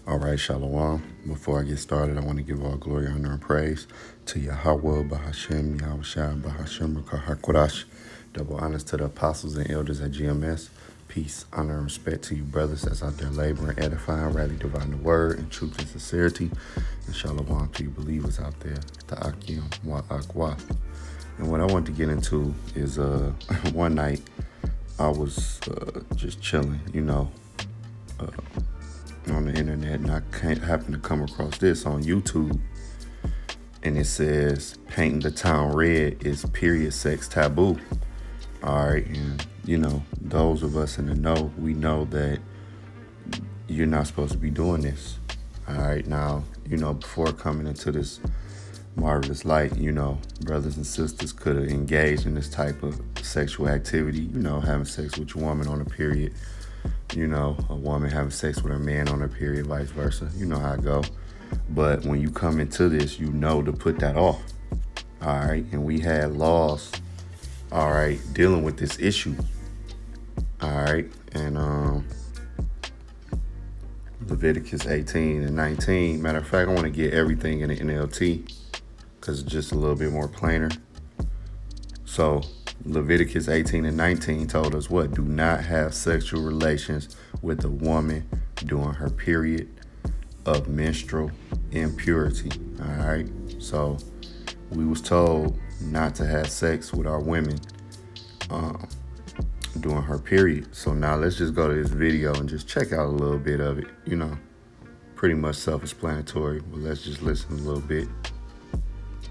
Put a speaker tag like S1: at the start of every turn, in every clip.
S1: All right, Shalom. Before I get started, I want to give all glory, honor, and praise to Yahweh, Bahashem, Yahushua, Bahashem, HaKodash. Double honors to the apostles and elders at GMS. Peace, honor, and respect to you, brothers that's out there laboring, edifying, rally, divine the word, in truth and sincerity. And Shalom to you believers out there, Ta'akim, Wa'akwa. And what I want to get into is one night I was just chilling, on the internet, and I happened to come across this on YouTube, and it says painting the town red is period sex taboo. All right, and those of us in the know, we know that you're not supposed to be doing this. All right, now, before coming into this marvelous light, brothers and sisters could have engaged in this type of sexual activity, having sex with your woman on a period, a woman having sex with her man on her period, vice versa. You know how it go. But when you come into this, to put that off. All right. And we had laws, all right, dealing with this issue. All right. And Leviticus 18 and 19. Matter of fact, I want to get everything in the NLT because it's just a little bit more plainer. So Leviticus 18 and 19 told us what? Do not have sexual relations with a woman during her period of menstrual impurity. All right. So we was told not to have sex with our women during her period. So now let's just go to this video and just check out a little bit of it. Pretty much self-explanatory, but let's just listen a little bit.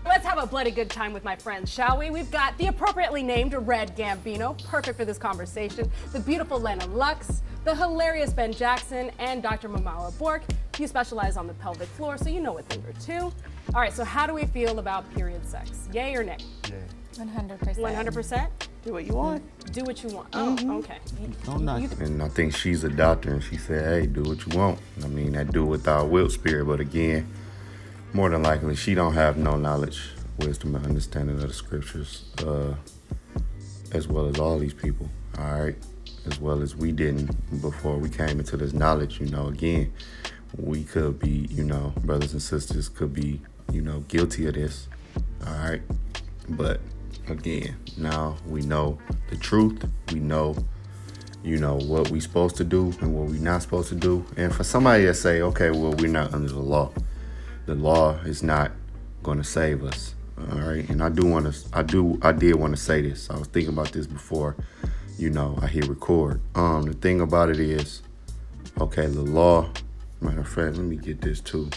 S2: Let's have a bloody good time with my friends, shall we? We've got the appropriately named Red Gambino, perfect for this conversation, the beautiful Lena Lux, the hilarious Ben Jackson, and Dr. Mamawa Bork. You specialize on the pelvic floor, so you know a thing or two. All right, so how do we feel about period sex? Yay or nay?
S3: Yay.
S4: 100%.
S2: 100%?
S4: Do what you want.
S2: Do what you want. Oh, okay.
S3: Don't knock it.
S1: And I think she's a doctor, and she said, hey, do what you want. I mean, that do without will spirit, but again, more than likely, she don't have no knowledge, wisdom, and understanding of the scriptures, as well as all these people, all right? As well as we didn't before we came into this knowledge, again, we could be, brothers and sisters could be, guilty of this, all right? But again, now we know the truth. We know, what we supposed to do and what we not supposed to do. And for somebody to say, okay, well, we're not under the law is not going to save us. All right. And I did want to say this. I was thinking about this before, I hit record. The thing about it is, okay, the law, matter of fact, let me get this too.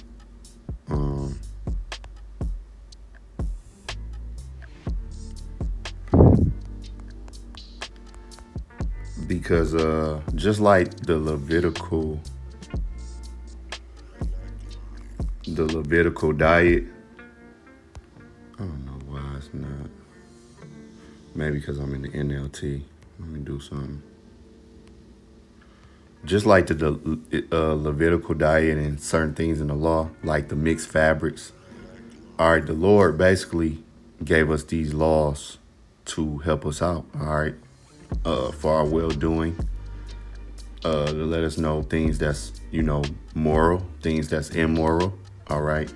S1: Because just like the Levitical diet, I don't know why it's not. Maybe because I'm in the NLT. Let me do something. Just like the Levitical diet and certain things in the law, like the mixed fabrics. All right, the Lord basically gave us these laws to help us out, all right, for our well-doing, to let us know things that's, moral, things that's immoral, all right?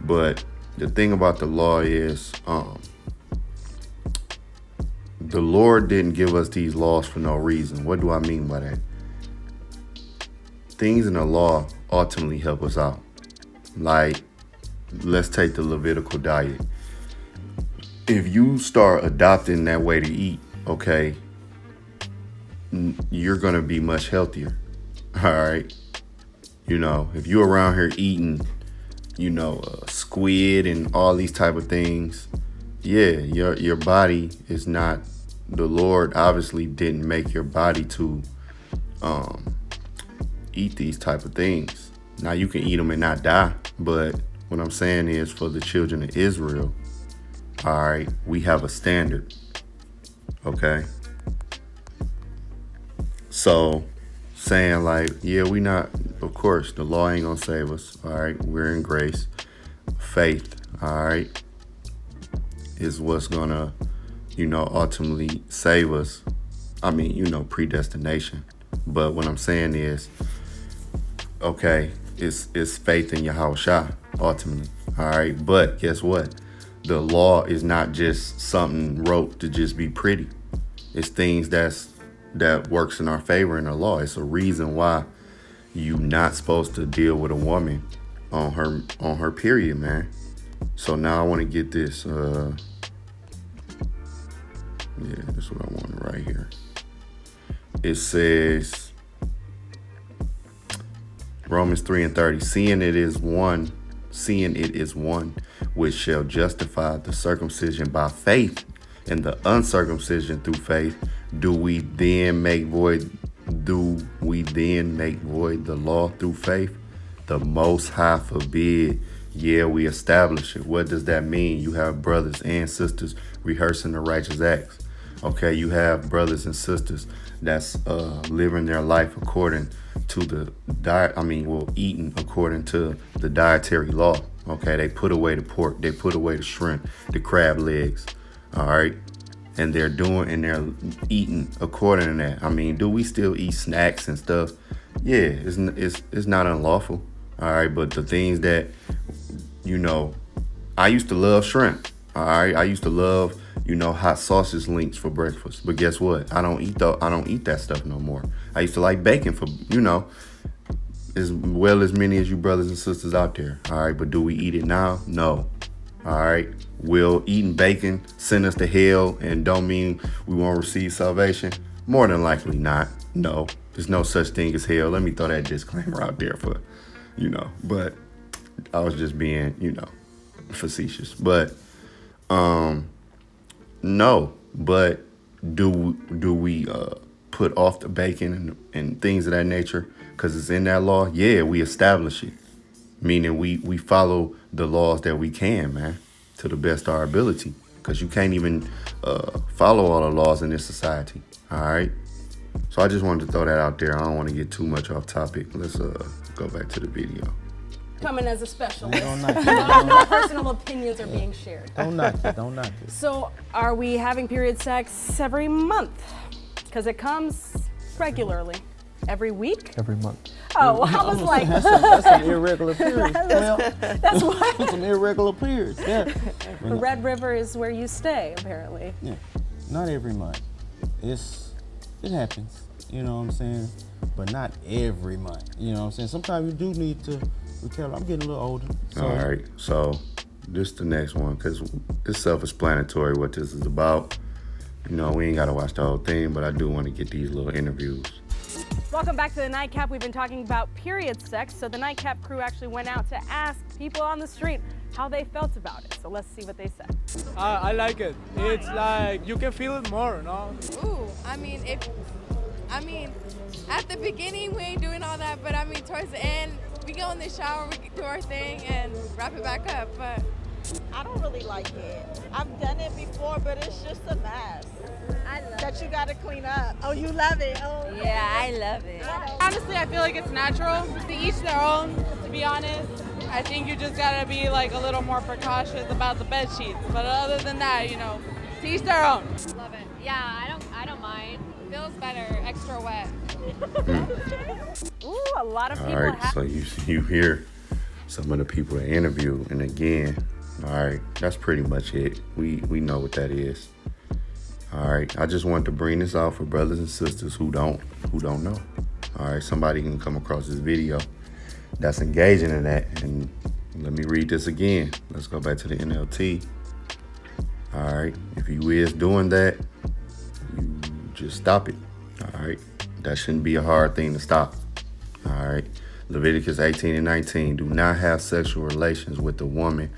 S1: But the thing about the law is, the Lord didn't give us these laws for no reason. What do I mean by that? Things in the law ultimately help us out. Like, let's take the Levitical diet. If you start adopting that way to eat, okay, you're going to be much healthier. All right. If you're around here eating, squid and all these type of things, yeah, your body is not, the Lord obviously didn't make your body to eat these type of things. Now you can eat them and not die, but what I'm saying is for the children of Israel, all right, we have a standard, okay? So saying like, yeah, we not, of course, the law ain't gonna save us, all right? We're in grace. Faith, all right, is what's gonna, ultimately save us. I mean, predestination. But what I'm saying is, okay, it's faith in Yahushua ultimately. All right, but guess what? The law is not just something wrote to just be pretty. It's things that works in our favor in the law. It's a reason why you not supposed to deal with a woman on her period, man. So now I want to get this. Yeah, that's what I want right here. It says Romans 3:30, seeing it is one which shall justify the circumcision by faith and the uncircumcision through faith. Do we then make void the law through faith? The Most High forbid. Yeah, we establish it. What does that mean? You have brothers and sisters rehearsing the righteous acts. Okay, you have brothers and sisters that's living their life according to the diet. Eating according to the dietary law. Okay, they put away the pork, they put away the shrimp, the crab legs. All right, and they're eating according to that. I mean, do we still eat snacks and stuff? Yeah, it's not unlawful. All right, but the things that, I used to love shrimp. All right, I used to love, hot sausage links for breakfast. But guess what? I don't eat that stuff no more. I used to like bacon for, as well as many as you brothers and sisters out there. All right, but do we eat it now? No. All right, will eating bacon send us to hell and don't mean we won't receive salvation? More than likely not. No, there's no such thing as hell. Let me throw that disclaimer out there for, but I was just being, facetious. But no, but do we put off the bacon and things of that nature because it's in that law? Yeah, we establish it, meaning we follow the laws that we can, man, to the best of our ability, because you can't even follow all the laws in this society. All right, so I just wanted to throw that out there. I don't want to get too much off topic. Let's go back to the video.
S2: Coming as a specialist. No personal opinions are being shared.
S3: Don't knock it.
S2: So are we having period sex every month? Because it comes regularly. Every week?
S3: Every month.
S2: Oh, well, I was like...
S3: That's some irregular periods.
S2: That's what?
S3: Some irregular periods, yeah.
S2: The Red River is where you stay, apparently.
S3: Yeah, not every month. It happens, you know what I'm saying? But not every month, you know what I'm saying? Sometimes you do need to... I'm getting a little older. So.
S1: All right, so this is the next one, because it's self-explanatory what this is about. We ain't got to watch the whole thing, but I do want to get these little interviews.
S2: Welcome back to the Nightcap. We've been talking about period sex, so the Nightcap crew actually went out to ask people on the street how they felt about it. So let's see what they said.
S5: I like it. It's like you can feel it more, no?
S6: Ooh, at the beginning we ain't doing all that, but towards the end, we go in the shower, we do our thing, and wrap it back up. But
S7: I don't really like it. I've done it before, but it's just a mess.
S6: I love
S7: that you gotta clean up. Oh, you love it. Oh,
S6: yeah, I love it.
S8: Honestly, I feel like it's natural. To each their own, to be honest. I think you just gotta be like a little more precautious about the bed sheets. But other than that, to each their own.
S6: Love it. Yeah, I don't mind. Feels better, extra wet.
S2: Ooh, a lot of people.
S1: All right, so you hear some of the people that interview, and again, all right, that's pretty much it. We know what that is. All right, I just want to bring this out for brothers and sisters who don't know. All right, somebody can come across this video that's engaging in that, and let me read this again. Let's go back to the NLT. All right, if you is doing that, you just stop it. All right, that shouldn't be a hard thing to stop. All right, Leviticus 18:19. Do not have sexual relations with a woman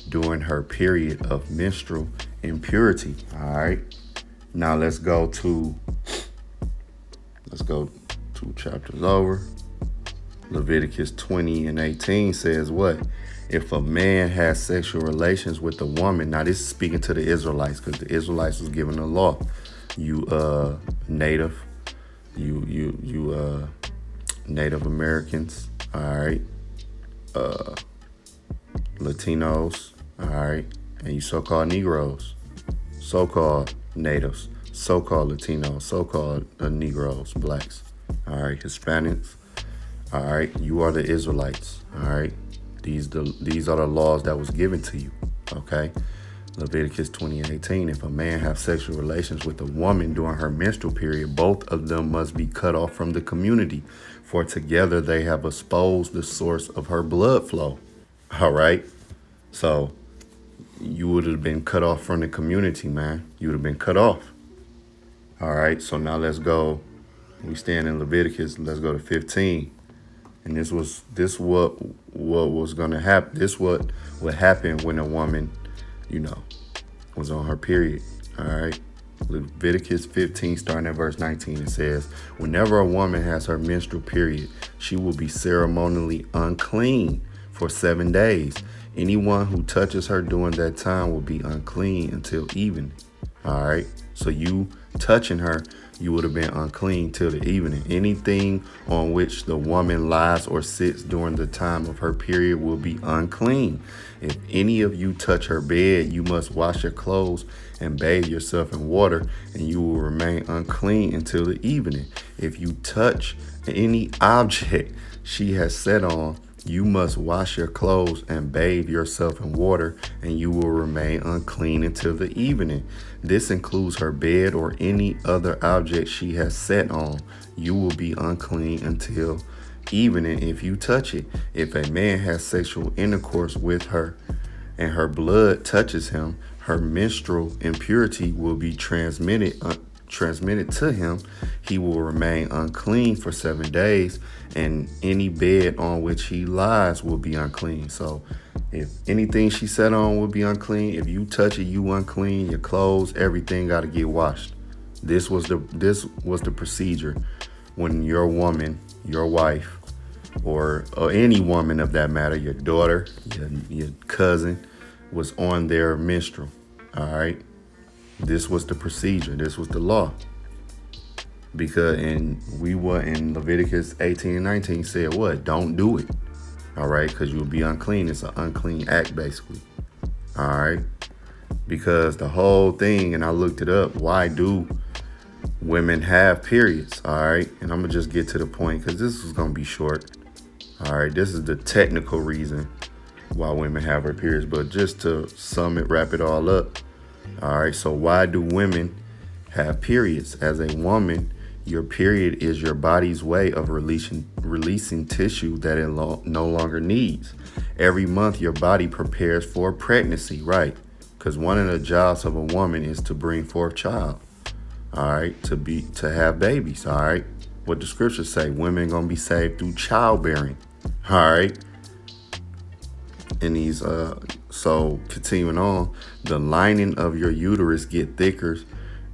S1: during her period of menstrual impurity. All right. Now let's go two chapters over. Leviticus 20:18 says what? If a man has sexual relations with a woman, now this is speaking to the Israelites, because the Israelites was given the law. You Native Native Americans, all right, Latinos, all right, and you so-called Negroes, so-called Natives, so-called Latinos, so-called Negroes, blacks, all right, Hispanics, All right, you are the Israelites. All right, these are the laws that was given to you. Okay, Leviticus 20:18. If a man have sexual relations with a woman during her menstrual period, both of them must be cut off from the community, for together they have exposed the source of her blood flow. All right, so you would have been cut off from the community, man. You would have been cut off. All right, so now let's go. We stand in Leviticus. Let's go to 15. And this what was gonna happen. This what would happen when a woman, was on her period. All right. Leviticus 15, starting at verse 19, it says, whenever a woman has her menstrual period, she will be ceremonially unclean for 7 days. Anyone who touches her during that time will be unclean until evening. All right. So you touching her, you would have been unclean till the evening. Anything on which the woman lies or sits during the time of her period will be unclean. If any of you touch her bed, you must wash your clothes and bathe yourself in water, and you will remain unclean until the evening. If you touch any object she has sat on, you must wash your clothes and bathe yourself in water, and you will remain unclean until the evening. This includes her bed or any other object she has sat on. You will be unclean until evening if you touch it. If a man has sexual intercourse with her and her blood touches him, her menstrual impurity will be transmitted to him. He will remain unclean for 7 days, and any bed on which he lies will be unclean. So if anything she sat on will be unclean, if you touch it, you unclean. Your clothes, everything got to get washed. This was the procedure when your woman, your wife, or any woman of that matter, your daughter, your cousin, was on their menstrual. All right. This was the procedure. This was the law. Because we were in Leviticus 18 and 19 said what? Don't do it. All right. Because you'll be unclean. It's an unclean act, basically. All right. Because the whole thing, and I looked it up, why do women have periods? All right. And I'm going to just get to the point because this is going to be short. All right. This is the technical reason why women have their periods. But just to wrap it all up. All right. So why do women have periods? As a woman, your period is your body's way of releasing tissue that it no longer needs. Every month, your body prepares for pregnancy, right? Because one of the jobs of a woman is to bring forth child. All right, to have babies. All right, what the scriptures say, women gonna be saved through childbearing. All right, and these so continuing on, the lining of your uterus get thicker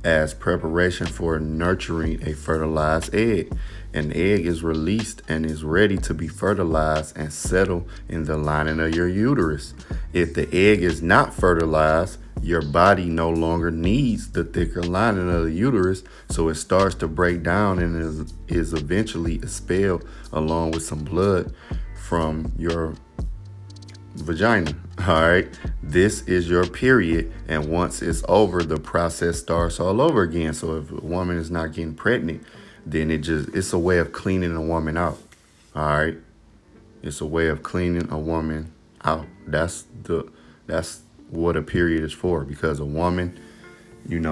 S1: as preparation for nurturing a fertilized egg. An egg is released and is ready to be fertilized and settle in the lining of your uterus. If the egg is not fertilized, your body no longer needs the thicker lining of the uterus, so it starts to break down and is eventually expelled along with some blood from your vagina. All right, this is your period, and once it's over, the process starts all over again. So if a woman is not getting pregnant, then it's a way of cleaning a woman out. All right, it's a way of cleaning a woman out. That's what a period is for, because a woman,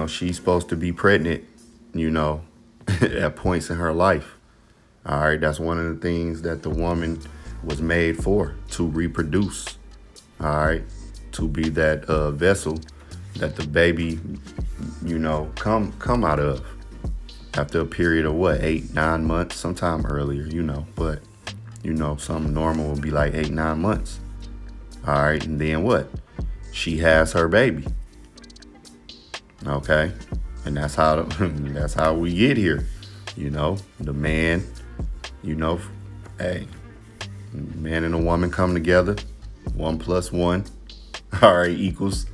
S1: she's supposed to be pregnant, at points in her life. All right, that's one of the things that the woman was made for, to reproduce. All right, to be that vessel that the baby, come out of after a period of 8-9 months, sometime earlier, but something normal would be like 8-9 months. All right, and then what? She has her baby. Okay, and that's how we get here. The man, man and a woman come together. 1 + 1, all right, equals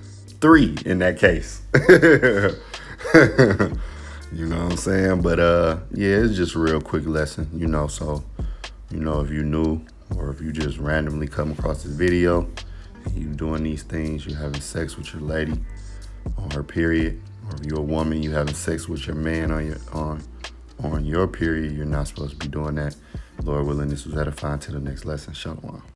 S1: 3 in that case. You know what I'm saying? But yeah, it's just a real quick lesson, so, if you're new or if you just randomly come across this video and you doing these things, you're having sex with your lady on her period, or if you're a woman, you having sex with your man on your period, you're not supposed to be doing that. Lord willing, this was edifying to the next lesson. Shalom.